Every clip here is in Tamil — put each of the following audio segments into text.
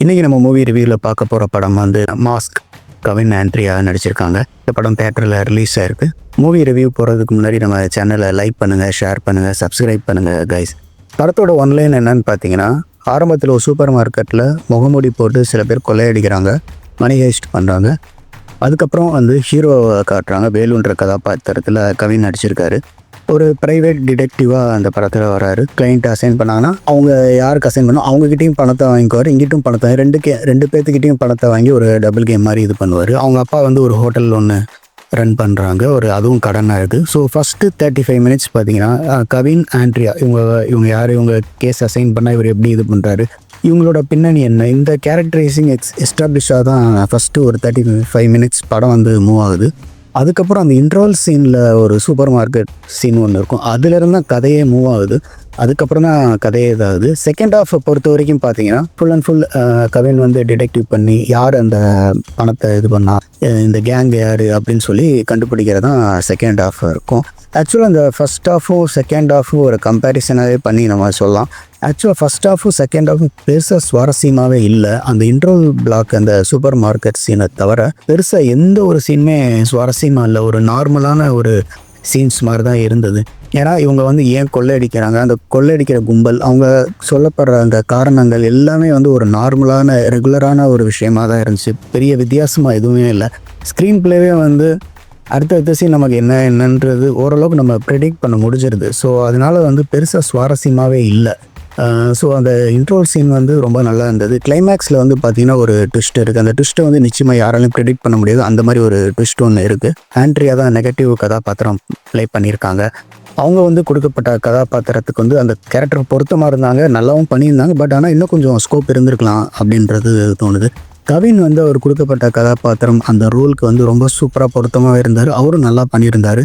இன்றைக்கி நம்ம மூவி ரிவ்யூவில் பார்க்க போகிற படம் வந்து மாஸ்க். கவின் ஆண்ட்ரியா நடிச்சிருக்காங்க. இந்த படம் தேட்டரில் ரிலீஸ் ஆகிருக்கு. மூவி ரிவ்யூ போகிறதுக்கு முன்னாடி நம்ம சேனலை லைக் பண்ணுங்கள், ஷேர் பண்ணுங்கள், சப்ஸ்கிரைப் பண்ணுங்கள் கைஸ். படத்தோட ஒன்லைன் என்னன்னு பார்த்தீங்கன்னா, ஆரம்பத்தில் ஒரு சூப்பர் மார்க்கெட்டில் முகமூடி போட்டு சில பேர் கொள்ளையடிக்கிறாங்க, மணி ஹெய்ஸ்ட் பண்ணுறாங்க. அதுக்கப்புறம் வந்து ஹீரோவை காட்டுறாங்க. வேலுன்ற கதாபாத்திரத்தில் கவின் நடிச்சிருக்காரு. ஒரு ப்ரைவேட் டிடெக்டிவாக அந்த படத்தில் வராரு. கிளைண்ட் அசைன் பண்ணாங்கன்னா அவங்க யாருக்கு அசைன் பண்ணோம் அவங்ககிட்டையும் பணத்தை வாங்கிக்குவார், இங்கிட்டும் பணத்தை ரெண்டு பேர்த்துக்கிட்டையும் பணத்தை வாங்கி ஒரு டபுள் கேம் மாதிரி இது பண்ணுவார். அவங்க அப்பா வந்து ஒரு ஹோட்டல் ஒன்று ரன் பண்ணுறாங்க, அதுவும் கடனாக இருக்குது. ஸோ ஃபஸ்ட்டு 35 மினிட்ஸ் பார்த்தீங்கன்னா கவின் ஆண்ட்ரியா இவங்க யார், இவங்க கேஸ் அசைன் பண்ணால் இவர் எப்படி இது பண்ணுறாரு, இவங்களோட பின்னணி என்ன, இந்த கேரக்டரைசிங் எஸ்டாப்ளிஷாக தான் ஃபஸ்ட்டு ஒரு 35 மினிட்ஸ் படம் வந்து மூவ் ஆகுது. அதுக்கப்புறம் அந்த இன்ட்ரோல் சீனில் ஒரு சூப்பர் மார்க்கெட் சீன் ஒன்று இருக்கும், அதுலேருந்து தான் கதையே மூவ் ஆகுது. அதுக்கப்புறம் தான் கதையே இதாகுது. செகண்ட் ஹாஃப் பொறுத்த வரைக்கும் பார்த்தீங்கன்னா ஃபுல் அண்ட் ஃபுல் கவின் வந்து டிடெக்டிவ் பண்ணி யார் அந்த பணத்தை இது பண்ணா, இந்த கேங் யார் அப்படின்னு சொல்லி கண்டுபிடிக்கிறது தான் செகண்ட் ஹாஃப் இருக்கும். ஆக்சுவலாக அந்த ஃபஸ்ட் ஹாஃபும் செகண்ட் ஹாஃபும் ஒரு கம்பேரிசனாகவே பண்ணி நம்ம சொல்லலாம். ஆக்சுவலாக ஃபஸ்ட் ஹாஃபும் செகண்ட் ஹாஃபும் பெருசாக சுவாரஸ்யமாகவே இல்லை. அந்த இன்ட்ரோல் பிளாக், அந்த சூப்பர் மார்க்கெட் சீனை தவிர பெருசாக எந்த ஒரு சீனுமே சுவாரஸ்யமாக இல்லை. ஒரு நார்மலான ஒரு சீன்ஸ் மாதிரி தான் இருந்தது. ஏன்னா இவங்க வந்து ஏன் கொள்ளையடிக்கிறாங்க, அந்த கொள்ளையடிக்கிற கும்பல், அவங்க சொல்லப்படுற அந்த காரணங்கள் எல்லாமே வந்து ஒரு நார்மலான ரெகுலரான ஒரு விஷயமாக தான் இருந்துச்சு. பெரிய வித்தியாசமாக எதுவுமே இல்லை. ஸ்க்ரீன் பிளேவே வந்து அடுத்த சீன் நமக்கு என்னன்றது ஓரளவுக்கு நம்ம ப்ரெடிக்ட் பண்ண முடிஞ்சிருது. ஸோ அதனால வந்து பெருசாக சுவாரஸ்யமாகவே இல்லை. ஸோ அந்த இன்ட்ரோல் சீன் வந்து ரொம்ப நல்லா இருந்தது. கிளைமேக்ஸில் வந்து பார்த்திங்கன்னா ஒரு ட்விஸ்ட் இருக்குது. அந்த ட்விஸ்ட்டை வந்து நிச்சயமாக யாராலையும் ப்ரெடிக்ட் பண்ண முடியாது. அந்த மாதிரி ஒரு ட்விஸ்ட் ஒன்று இருக்குது. ஆண்ட்ரியா தான் நெகட்டிவ் கதாபாத்திரம் ப்ளே பண்ணியிருக்காங்க. அவங்க வந்து கொடுக்கப்பட்ட கதாபாத்திரத்துக்கு வந்து அந்த கேரக்டர் பொருத்தமாக இருந்தாங்க, நல்லாவும் பண்ணியிருந்தாங்க. பட் ஆனால் இன்னும் கொஞ்சம் ஸ்கோப் இருந்திருக்கலாம் அப்படின்றது தோணுது. கவின் வந்து அவர் கொடுக்கப்பட்ட கதாபாத்திரம் அந்த ரோலுக்கு வந்து ரொம்ப சூப்பராக பொருத்தமாக இருந்தார். அவரும் நல்லா பண்ணியிருந்தார்.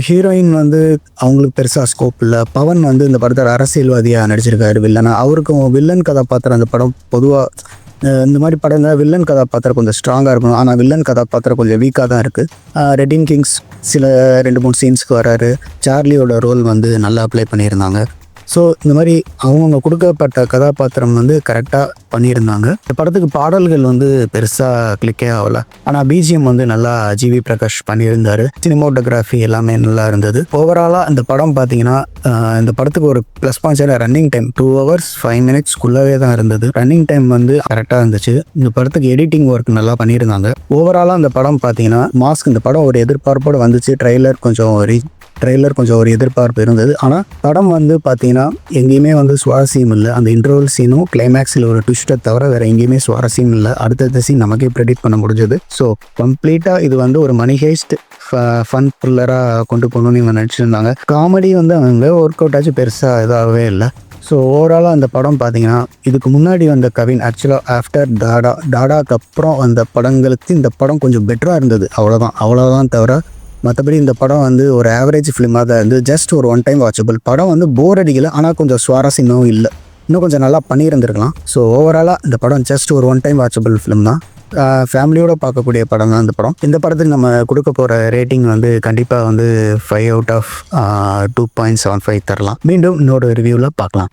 ஹீரோயின் வந்து அவங்களுக்கு பெருசாக ஸ்கோப் இல்லை. பவன் வந்து இந்த படத்தில் அரசியல்வாதியாக நடிச்சிருக்காரு, வில்லனா. அவருக்கும் வில்லன் கதாபாத்திரம் அந்த படம் பொதுவாக இந்த மாதிரி படம் இருந்தால் வில்லன் கதாபாத்திரம் கொஞ்சம் ஸ்ட்ராங்காக இருக்கணும். ஆனால் வில்லன் கதாபாத்திரம் கொஞ்சம் வீக்காக தான் இருக்குது. ரெட்டின் கிங்ஸ் சில 2-3 சீன்ஸ்க்கு வராரு. சார்லியோட ரோல் வந்து நல்லா அப்ளை பண்ணியிருந்தாங்க. ஸோ இந்த மாதிரி அவங்கவுங்க கொடுக்கப்பட்ட கதாபாத்திரம் வந்து கரெக்டாக பண்ணியிருந்தாங்க. இந்த படத்துக்கு பாடல்கள் வந்து பெருசாக கிளிக்கே ஆகலை. ஆனால் பிஜிஎம் வந்து நல்லா ஜிவி பிரகாஷ் பண்ணியிருந்தார். சினிமோட்டோகிராஃபி எல்லாமே நல்லா இருந்தது. ஓவராலாக இந்த படம் பார்த்தீங்கன்னா இந்த படத்துக்கு ஒரு plus points running time 2 hours 5 minutesக்குள்ளவே தான் இருந்தது. ரன்னிங் டைம் வந்து கரெக்டாக இருந்துச்சு. இந்த படத்துக்கு எடிட்டிங் ஒர்க் நல்லா பண்ணியிருந்தாங்க. ஓவராலாக இந்த படம் பார்த்தீங்கன்னா மாஸ்க், இந்த படம் ஒரு எதிர்பார்ப்போடு வந்துச்சு. ட்ரெய்லர் கொஞ்சம் ஒரு எதிர்பார்ப்பு இருந்தது. ஆனால் படம் வந்து பார்த்தீங்கன்னா எங்கேயுமே வந்து சுவாரஸ்யம் இல்லை. அந்த இன்ட்ரோல் சீனும் கிளைமேக்ஸில் ஒரு ட்விஸ்ட்டை தவிர வேறு எங்கேயுமே சுவாரஸ்யம் இல்லை. அடுத்த சீன் நமக்கே ப்ரெடிக்ட் பண்ண முடிஞ்சது. ஸோ கம்ப்ளீட்டாக இது வந்து ஒரு மணி ஹெய்ஸ்ட் ஃபன் த்ரில்லராக கொண்டு போகணும்னு இவங்க நினச்சிருந்தாங்க. காமெடி வந்து அவங்க ஒர்க் அவுட் ஆச்சு, பெருசாக இதாகவே இல்லை. ஸோ ஓவராலாக அந்த படம் பார்த்தீங்கன்னா இதுக்கு முன்னாடி வந்த கவின் ஆக்சுவலாக ஆஃப்டர் டாடாக்கு அப்புறம் அந்த படங்களுக்கு இந்த படம் கொஞ்சம் பெட்டராக இருந்தது. அவ்வளோதான் தவிர மற்றபடி இந்த படம் வந்து ஒரு ஆவரேஜ் ஃபிலிமாக தான் இருந்து ஜஸ்ட் ஒரு 1 time வாட்சபிள். படம் வந்து போர் அடிக்கலை, ஆனால் கொஞ்சம் சுவாரஸ்யமும் இல்லை. இன்னும் கொஞ்சம் நல்லா பண்ணியிருந்துருக்கலாம். ஸோ ஓவராலாக இந்த படம் ஜஸ்ட் ஒரு 1 time வாட்சபிள் ஃபிலிம் தான். ஃபேமிலியோடு பார்க்கக்கூடிய படம் தான் இந்த படம். இந்த படத்துக்கு நம்ம கொடுக்க போகிற ரேட்டிங் வந்து கண்டிப்பாக வந்து 5 out of 2.75 தரலாம். மீண்டும் இன்னொரு ரிவ்யூவில் பார்க்கலாம்.